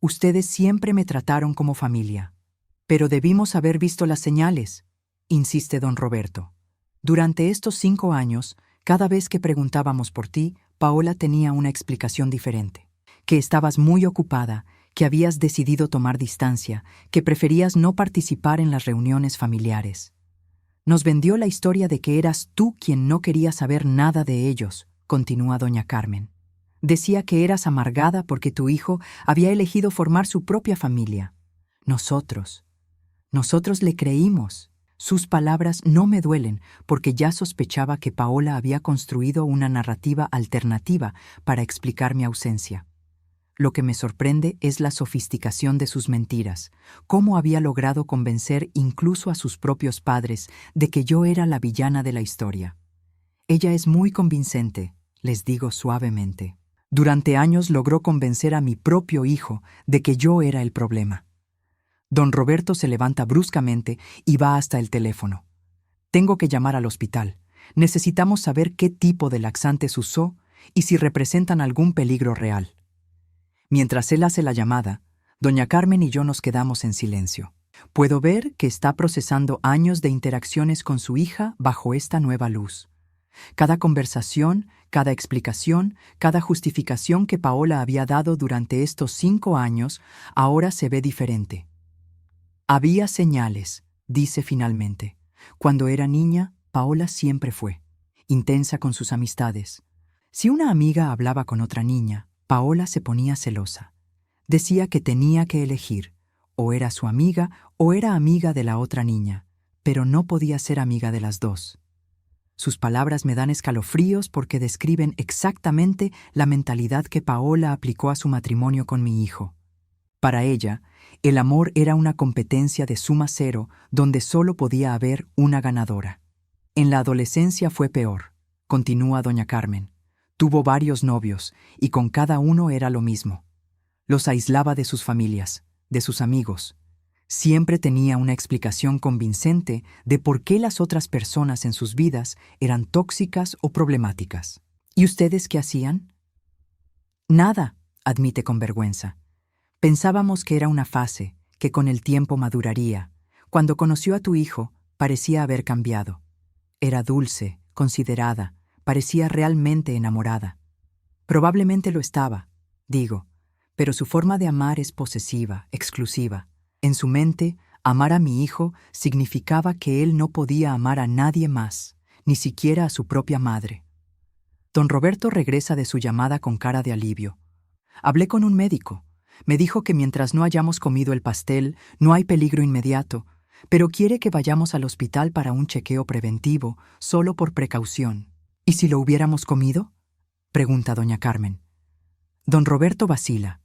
Ustedes siempre me trataron como familia. Pero debimos haber visto las señales, insiste don Roberto. Durante estos 5 años, cada vez que preguntábamos por ti, Paola tenía una explicación diferente. Que estabas muy ocupada, que habías decidido tomar distancia, que preferías no participar en las reuniones familiares. Nos vendió la historia de que eras tú quien no quería saber nada de ellos, continúa doña Carmen. Decía que eras amargada porque tu hijo había elegido formar su propia familia. Nosotros Nosotros le creímos. Sus palabras no me duelen porque ya sospechaba que Paola había construido una narrativa alternativa para explicar mi ausencia. Lo que me sorprende es la sofisticación de sus mentiras, cómo había logrado convencer incluso a sus propios padres de que yo era la villana de la historia. Ella es muy convincente, les digo suavemente. Durante años logró convencer a mi propio hijo de que yo era el problema. Don Roberto se levanta bruscamente y va hasta el teléfono. Tengo que llamar al hospital. Necesitamos saber qué tipo de laxantes usó y si representan algún peligro real. Mientras él hace la llamada, doña Carmen y yo nos quedamos en silencio. Puedo ver que está procesando años de interacciones con su hija bajo esta nueva luz. Cada conversación, cada explicación, cada justificación que Paola había dado durante estos 5 años, ahora se ve diferente. Había señales, dice finalmente. Cuando era niña, Paola siempre fue intensa con sus amistades. Si una amiga hablaba con otra niña, Paola se ponía celosa. Decía que tenía que elegir, o era su amiga o era amiga de la otra niña, pero no podía ser amiga de las dos. Sus palabras me dan escalofríos porque describen exactamente la mentalidad que Paola aplicó a su matrimonio con mi hijo. Para ella, el amor era una competencia de suma cero donde solo podía haber una ganadora. En la adolescencia fue peor, continúa doña Carmen. Tuvo varios novios y con cada uno era lo mismo. Los aislaba de sus familias, de sus amigos. Siempre tenía una explicación convincente de por qué las otras personas en sus vidas eran tóxicas o problemáticas. ¿Y ustedes qué hacían? Nada, admite con vergüenza. Pensábamos que era una fase, que con el tiempo maduraría. Cuando conoció a tu hijo, parecía haber cambiado. Era dulce, considerada, parecía realmente enamorada. Probablemente lo estaba, digo, pero su forma de amar es posesiva, exclusiva. En su mente, amar a mi hijo significaba que él no podía amar a nadie más, ni siquiera a su propia madre. Don Roberto regresa de su llamada con cara de alivio. Hablé con un médico. Me dijo que mientras no hayamos comido el pastel, no hay peligro inmediato, pero quiere que vayamos al hospital para un chequeo preventivo, solo por precaución. ¿Y si lo hubiéramos comido? Pregunta doña Carmen. Don Roberto vacila.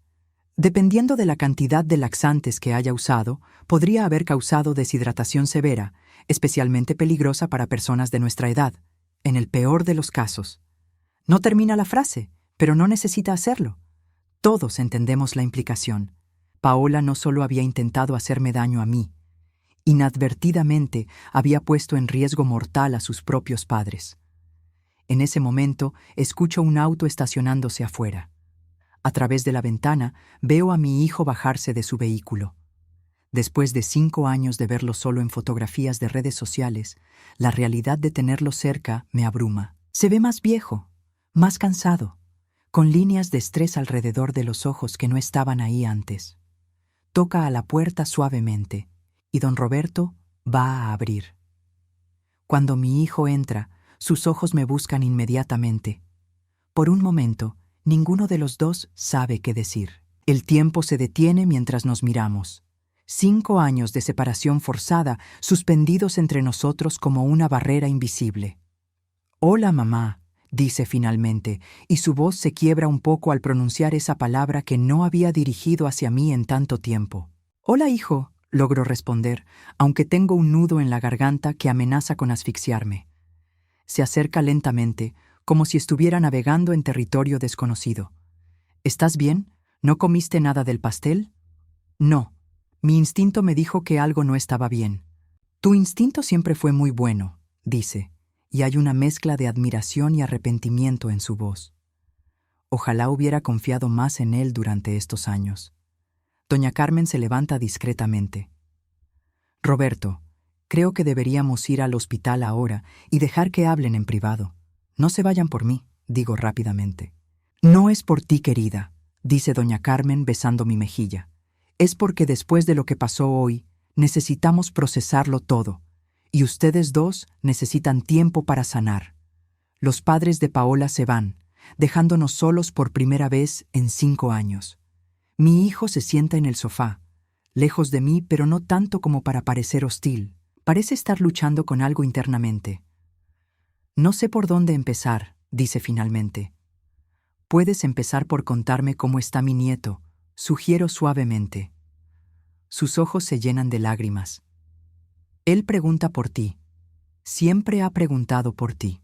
Dependiendo de la cantidad de laxantes que haya usado, podría haber causado deshidratación severa, especialmente peligrosa para personas de nuestra edad, en el peor de los casos. No termina la frase, pero no necesita hacerlo. Todos entendemos la implicación. Paola no solo había intentado hacerme daño a mí, inadvertidamente había puesto en riesgo mortal a sus propios padres. En ese momento, escucho un auto estacionándose afuera. A través de la ventana, veo a mi hijo bajarse de su vehículo. Después de 5 años de verlo solo en fotografías de redes sociales, la realidad de tenerlo cerca me abruma. Se ve más viejo, más cansado, con líneas de estrés alrededor de los ojos que no estaban ahí antes. Toca a la puerta suavemente, y don Roberto va a abrir. Cuando mi hijo entra, sus ojos me buscan inmediatamente. Por un momento, ninguno de los dos sabe qué decir. El tiempo se detiene mientras nos miramos. 5 años de separación forzada, suspendidos entre nosotros como una barrera invisible. «Hola, mamá», dice finalmente, y su voz se quiebra un poco al pronunciar esa palabra que no había dirigido hacia mí en tanto tiempo. «Hola, hijo», logro responder, aunque tengo un nudo en la garganta que amenaza con asfixiarme. Se acerca lentamente, como si estuviera navegando en territorio desconocido. «¿Estás bien? ¿No comiste nada del pastel?» «No. Mi instinto me dijo que algo no estaba bien». «Tu instinto siempre fue muy bueno», dice, y hay una mezcla de admiración y arrepentimiento en su voz. Ojalá hubiera confiado más en él durante estos años. Doña Carmen se levanta discretamente. «Roberto, creo que deberíamos ir al hospital ahora y dejar que hablen en privado. No se vayan por mí», digo rápidamente. «No es por ti, querida», dice doña Carmen besando mi mejilla. «Es porque después de lo que pasó hoy, necesitamos procesarlo todo, y ustedes dos necesitan tiempo para sanar. Los padres de Paola se van, dejándonos solos por primera vez en 5 años. Mi hijo se sienta en el sofá, lejos de mí, pero no tanto como para parecer hostil. Parece estar luchando con algo internamente. No sé por dónde empezar, dice finalmente. Puedes empezar por contarme cómo está mi nieto, sugiero suavemente. Sus ojos se llenan de lágrimas. Él pregunta por ti. Siempre ha preguntado por ti.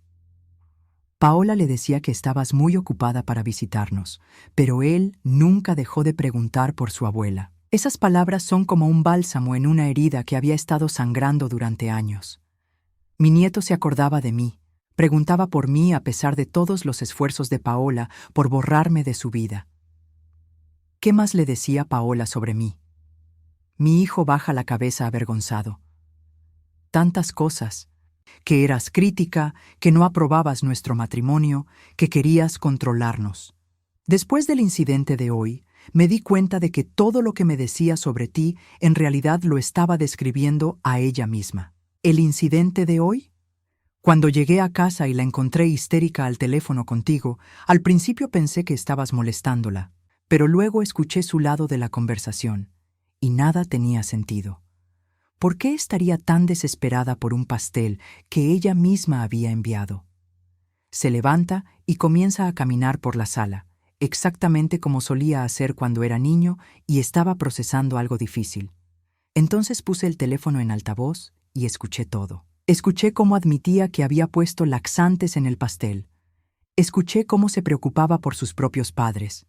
Paola le decía que estabas muy ocupada para visitarnos, pero él nunca dejó de preguntar por su abuela. Esas palabras son como un bálsamo en una herida que había estado sangrando durante años. Mi nieto se acordaba de mí, preguntaba por mí a pesar de todos los esfuerzos de Paola por borrarme de su vida. ¿Qué más le decía Paola sobre mí? Mi hijo baja la cabeza avergonzado. Tantas cosas. Que eras crítica, que no aprobabas nuestro matrimonio, que querías controlarnos. Después del incidente de hoy, me di cuenta de que todo lo que me decía sobre ti en realidad lo estaba describiendo a ella misma. ¿El incidente de hoy? Cuando llegué a casa y la encontré histérica al teléfono contigo, al principio pensé que estabas molestándola, pero luego escuché su lado de la conversación, y nada tenía sentido. ¿Por qué estaría tan desesperada por un pastel que ella misma había enviado? Se levanta y comienza a caminar por la sala, exactamente como solía hacer cuando era niño y estaba procesando algo difícil. Entonces puse el teléfono en altavoz y escuché todo. Escuché cómo admitía que había puesto laxantes en el pastel. Escuché cómo se preocupaba por sus propios padres.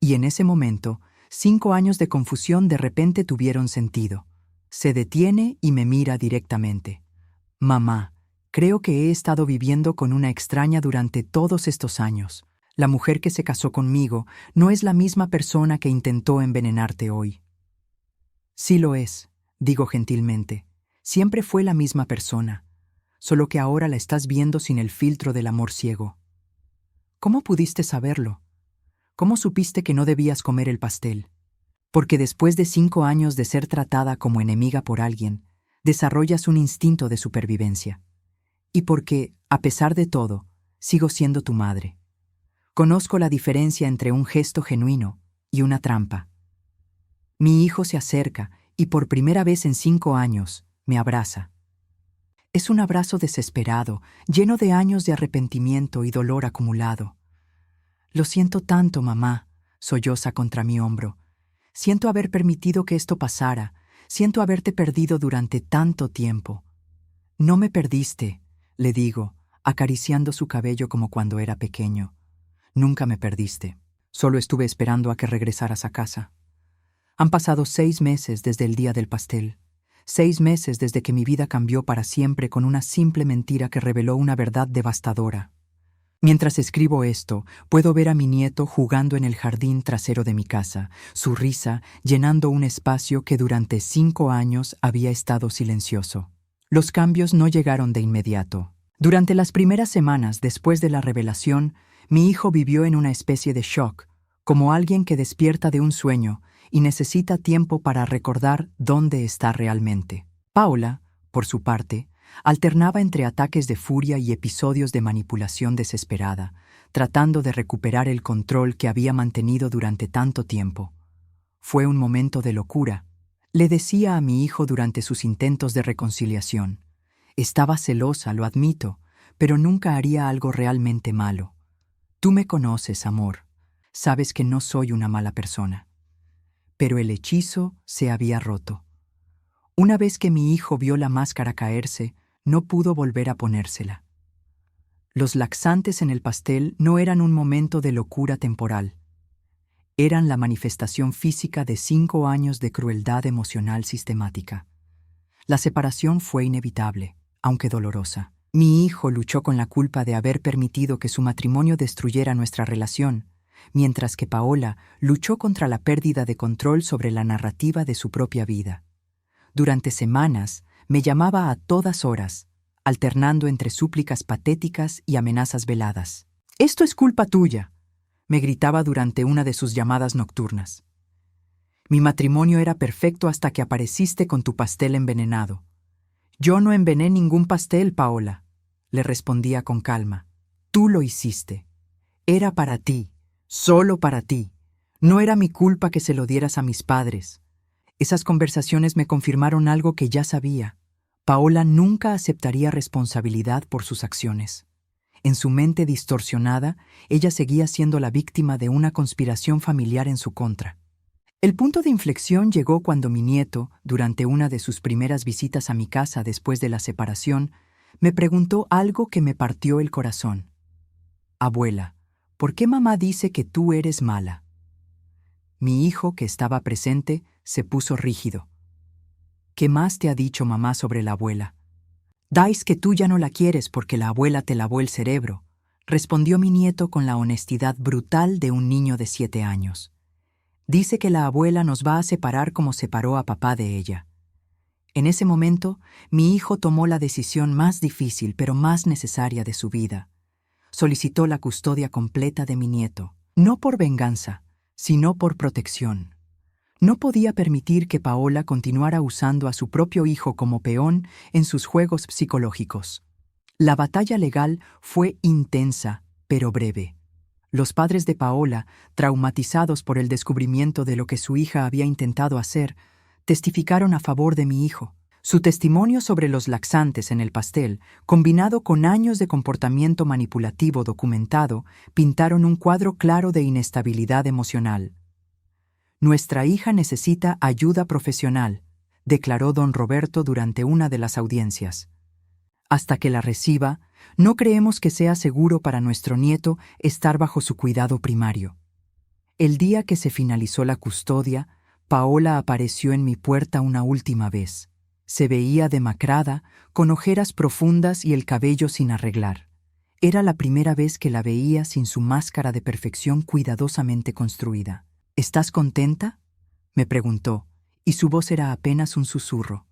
Y en ese momento, 5 años de confusión de repente tuvieron sentido. Se detiene y me mira directamente. Mamá, creo que he estado viviendo con una extraña durante todos estos años. La mujer que se casó conmigo no es la misma persona que intentó envenenarte hoy. Sí lo es, digo gentilmente. Siempre fue la misma persona, solo que ahora la estás viendo sin el filtro del amor ciego. ¿Cómo pudiste saberlo? ¿Cómo supiste que no debías comer el pastel? Porque después de 5 años de ser tratada como enemiga por alguien, desarrollas un instinto de supervivencia. Y porque, a pesar de todo, sigo siendo tu madre. Conozco la diferencia entre un gesto genuino y una trampa. Mi hijo se acerca y por primera vez en 5 años me abraza. Es un abrazo desesperado, lleno de años de arrepentimiento y dolor acumulado. Lo siento tanto, mamá, solloza contra mi hombro. Siento haber permitido que esto pasara, siento haberte perdido durante tanto tiempo. No me perdiste, le digo, acariciando su cabello como cuando era pequeño. Nunca me perdiste. Solo estuve esperando a que regresaras a casa. Han pasado 6 meses desde el día del pastel. 6 meses desde que mi vida cambió para siempre con una simple mentira que reveló una verdad devastadora. Mientras escribo esto, puedo ver a mi nieto jugando en el jardín trasero de mi casa, su risa llenando un espacio que durante 5 años había estado silencioso. Los cambios no llegaron de inmediato. Durante las primeras semanas después de la revelación, mi hijo vivió en una especie de shock, como alguien que despierta de un sueño y necesita tiempo para recordar dónde está realmente. Paula, por su parte, alternaba entre ataques de furia y episodios de manipulación desesperada, tratando de recuperar el control que había mantenido durante tanto tiempo. Fue un momento de locura. Le decía a mi hijo durante sus intentos de reconciliación. Estaba celosa, lo admito, pero nunca haría algo realmente malo. Tú me conoces, amor. Sabes que no soy una mala persona. Pero el hechizo se había roto. Una vez que mi hijo vio la máscara caerse, no pudo volver a ponérsela. Los laxantes en el pastel no eran un momento de locura temporal. Eran la manifestación física de 5 años de crueldad emocional sistemática. La separación fue inevitable, aunque dolorosa. Mi hijo luchó con la culpa de haber permitido que su matrimonio destruyera nuestra relación, mientras que Paola luchó contra la pérdida de control sobre la narrativa de su propia vida. Durante semanas, me llamaba a todas horas, alternando entre súplicas patéticas y amenazas veladas. «Esto es culpa tuya», me gritaba durante una de sus llamadas nocturnas. «Mi matrimonio era perfecto hasta que apareciste con tu pastel envenenado». «Yo no envenené ningún pastel, Paola», le respondía con calma. «Tú lo hiciste. Era para ti, solo para ti. No era mi culpa que se lo dieras a mis padres. Esas conversaciones me confirmaron algo que ya sabía. Paola nunca aceptaría responsabilidad por sus acciones. En su mente distorsionada, ella seguía siendo la víctima de una conspiración familiar en su contra. El punto de inflexión llegó cuando mi nieto, durante una de sus primeras visitas a mi casa después de la separación, me preguntó algo que me partió el corazón. Abuela, ¿por qué mamá dice que tú eres mala? Mi hijo, que estaba presente, se puso rígido. ¿Qué más te ha dicho mamá sobre la abuela? Dais que tú ya no la quieres porque la abuela te lavó el cerebro, respondió mi nieto con la honestidad brutal de un niño de 7 años. Dice que la abuela nos va a separar como separó a papá de ella. En ese momento, mi hijo tomó la decisión más difícil pero más necesaria de su vida. Solicitó la custodia completa de mi nieto, no por venganza, sino por protección. No podía permitir que Paola continuara usando a su propio hijo como peón en sus juegos psicológicos. La batalla legal fue intensa, pero breve. Los padres de Paola, traumatizados por el descubrimiento de lo que su hija había intentado hacer, testificaron a favor de mi hijo. Su testimonio sobre los laxantes en el pastel, combinado con años de comportamiento manipulativo documentado, pintaron un cuadro claro de inestabilidad emocional. Nuestra hija necesita ayuda profesional, declaró don Roberto durante una de las audiencias. Hasta que la reciba, no creemos que sea seguro para nuestro nieto estar bajo su cuidado primario. El día que se finalizó la custodia, Paola apareció en mi puerta una última vez. Se veía demacrada, con ojeras profundas y el cabello sin arreglar. Era la primera vez que la veía sin su máscara de perfección cuidadosamente construida. ¿Estás contenta?, me preguntó, y su voz era apenas un susurro.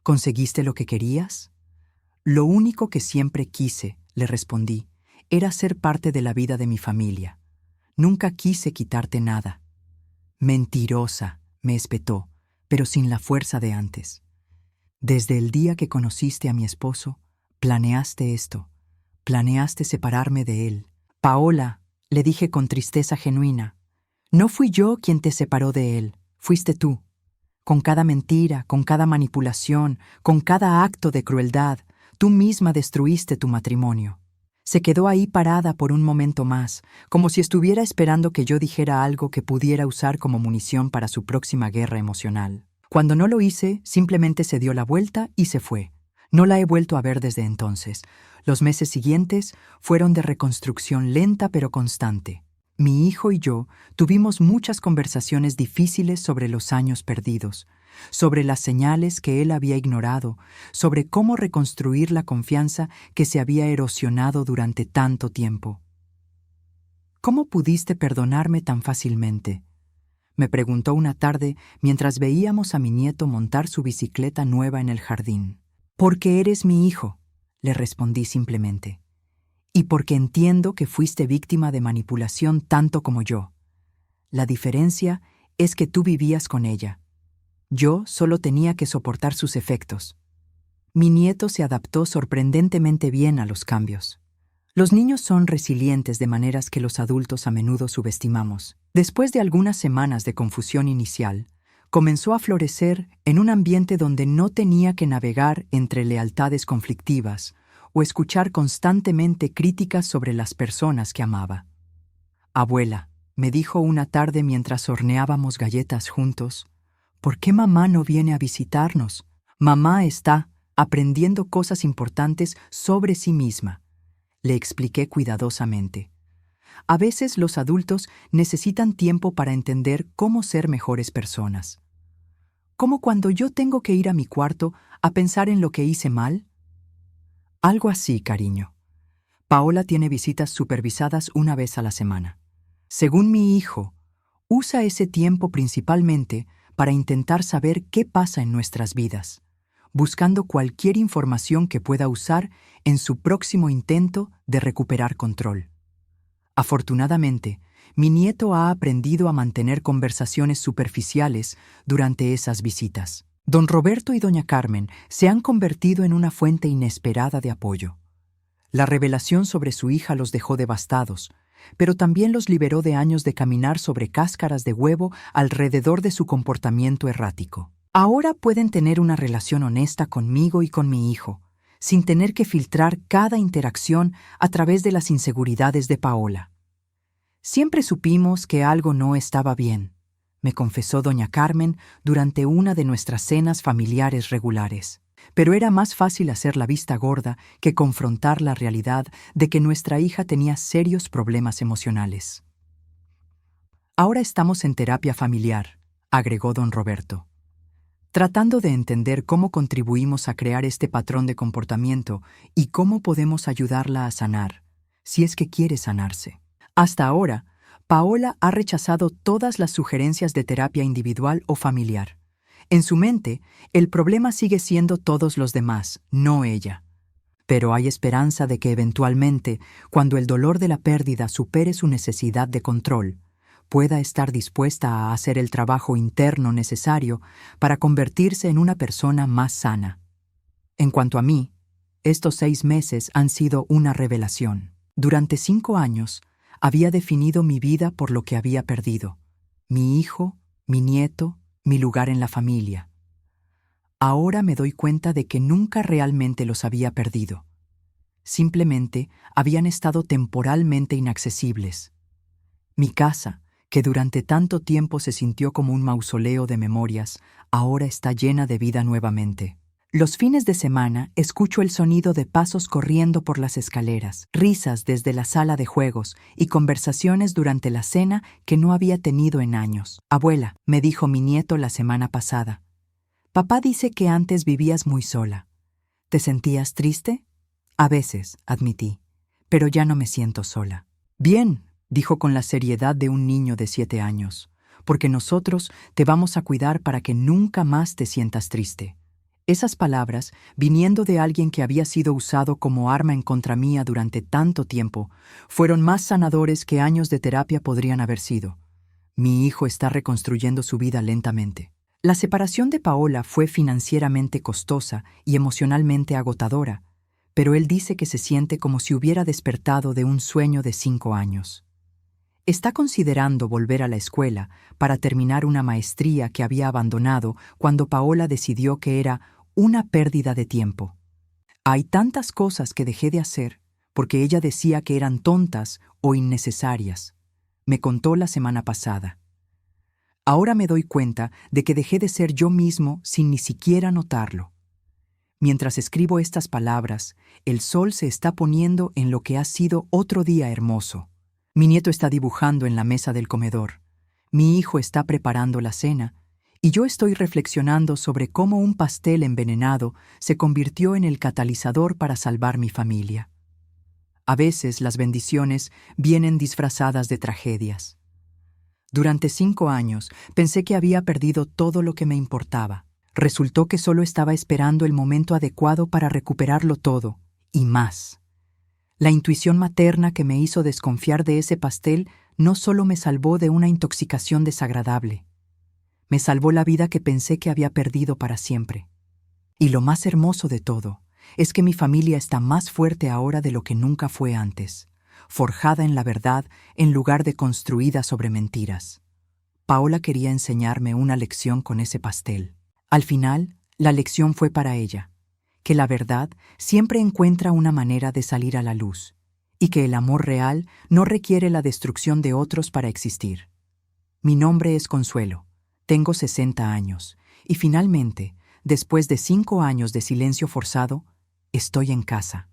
¿Conseguiste lo que querías? Lo único que siempre quise, le respondí, era ser parte de la vida de mi familia. Nunca quise quitarte nada. Mentirosa, me espetó, pero sin la fuerza de antes. Desde el día que conociste a mi esposo, planeaste esto. Planeaste separarme de él. Paola, le dije con tristeza genuina, no fui yo quien te separó de él, fuiste tú. Con cada mentira, con cada manipulación, con cada acto de crueldad, tú misma destruiste tu matrimonio. Se quedó ahí parada por un momento más, como si estuviera esperando que yo dijera algo que pudiera usar como munición para su próxima guerra emocional. Cuando no lo hice, simplemente se dio la vuelta y se fue. No la he vuelto a ver desde entonces. Los meses siguientes fueron de reconstrucción lenta pero constante. Mi hijo y yo tuvimos muchas conversaciones difíciles sobre los años perdidos, sobre las señales que él había ignorado, sobre cómo reconstruir la confianza que se había erosionado durante tanto tiempo. ¿Cómo pudiste perdonarme tan fácilmente?, me preguntó una tarde mientras veíamos a mi nieto montar su bicicleta nueva en el jardín. Porque eres mi hijo, le respondí simplemente. Y porque entiendo que fuiste víctima de manipulación tanto como yo. La diferencia es que tú vivías con ella. Yo solo tenía que soportar sus efectos. Mi nieto se adaptó sorprendentemente bien a los cambios. Los niños son resilientes de maneras que los adultos a menudo subestimamos. Después de algunas semanas de confusión inicial, comenzó a florecer en un ambiente donde no tenía que navegar entre lealtades conflictivas o escuchar constantemente críticas sobre las personas que amaba. Abuela, me dijo una tarde mientras horneábamos galletas juntos, ¿por qué mamá no viene a visitarnos? Mamá está aprendiendo cosas importantes sobre sí misma. Le expliqué cuidadosamente. A veces los adultos necesitan tiempo para entender cómo ser mejores personas. Como cuando yo tengo que ir a mi cuarto a pensar en lo que hice mal. Algo así, cariño. Paola tiene visitas supervisadas una vez a la semana. Según mi hijo, usa ese tiempo principalmente para intentar saber qué pasa en nuestras vidas, buscando cualquier información que pueda usar en su próximo intento de recuperar control. Afortunadamente, mi nieto ha aprendido a mantener conversaciones superficiales durante esas visitas. Don Roberto y doña Carmen se han convertido en una fuente inesperada de apoyo. La revelación sobre su hija los dejó devastados, pero también los liberó de años de caminar sobre cáscaras de huevo alrededor de su comportamiento errático. Ahora pueden tener una relación honesta conmigo y con mi hijo, sin tener que filtrar cada interacción a través de las inseguridades de Paola. Siempre supimos que algo no estaba bien, me confesó doña Carmen durante una de nuestras cenas familiares regulares. Pero era más fácil hacer la vista gorda que confrontar la realidad de que nuestra hija tenía serios problemas emocionales. Ahora estamos en terapia familiar, agregó don Roberto, tratando de entender cómo contribuimos a crear este patrón de comportamiento y cómo podemos ayudarla a sanar, si es que quiere sanarse. Hasta ahora, Paola ha rechazado todas las sugerencias de terapia individual o familiar. En su mente, el problema sigue siendo todos los demás, no ella. Pero hay esperanza de que eventualmente, cuando el dolor de la pérdida supere su necesidad de control, pueda estar dispuesta a hacer el trabajo interno necesario para convertirse en una persona más sana. En cuanto a mí, estos 6 meses han sido una revelación. Durante 5 años, había definido mi vida por lo que había perdido: mi hijo, mi nieto, mi lugar en la familia. Ahora me doy cuenta de que nunca realmente los había perdido. Simplemente habían estado temporalmente inaccesibles. Mi casa, que durante tanto tiempo se sintió como un mausoleo de memorias, ahora está llena de vida nuevamente. Los fines de semana escucho el sonido de pasos corriendo por las escaleras, risas desde la sala de juegos y conversaciones durante la cena que no había tenido en años. Abuela, me dijo mi nieto la semana pasada, papá dice que antes vivías muy sola. ¿Te sentías triste? A veces, admití, pero ya no me siento sola. Bien, dijo con la seriedad de un niño de 7 años, porque nosotros te vamos a cuidar para que nunca más te sientas triste. Esas palabras, viniendo de alguien que había sido usado como arma en contra mía durante tanto tiempo, fueron más sanadores que años de terapia podrían haber sido. Mi hijo está reconstruyendo su vida lentamente. La separación de Paola fue financieramente costosa y emocionalmente agotadora, pero él dice que se siente como si hubiera despertado de un sueño de 5 años. Está considerando volver a la escuela para terminar una maestría que había abandonado cuando Paola decidió que era una pérdida de tiempo. Hay tantas cosas que dejé de hacer porque ella decía que eran tontas o innecesarias, me contó la semana pasada. Ahora me doy cuenta de que dejé de ser yo mismo sin ni siquiera notarlo. Mientras escribo estas palabras, el sol se está poniendo en lo que ha sido otro día hermoso. Mi nieto está dibujando en la mesa del comedor. Mi hijo está preparando la cena, y yo estoy reflexionando sobre cómo un pastel envenenado se convirtió en el catalizador para salvar mi familia. A veces las bendiciones vienen disfrazadas de tragedias. Durante 5 años pensé que había perdido todo lo que me importaba. Resultó que solo estaba esperando el momento adecuado para recuperarlo todo, y más. La intuición materna que me hizo desconfiar de ese pastel no solo me salvó de una intoxicación desagradable, me salvó la vida que pensé que había perdido para siempre. Y lo más hermoso de todo es que mi familia está más fuerte ahora de lo que nunca fue antes, forjada en la verdad en lugar de construida sobre mentiras. Paola quería enseñarme una lección con ese pastel. Al final, la lección fue para ella, que la verdad siempre encuentra una manera de salir a la luz, y que el amor real no requiere la destrucción de otros para existir. Mi nombre es Consuelo, tengo 60 años, y finalmente, después de 5 años de silencio forzado, estoy en casa.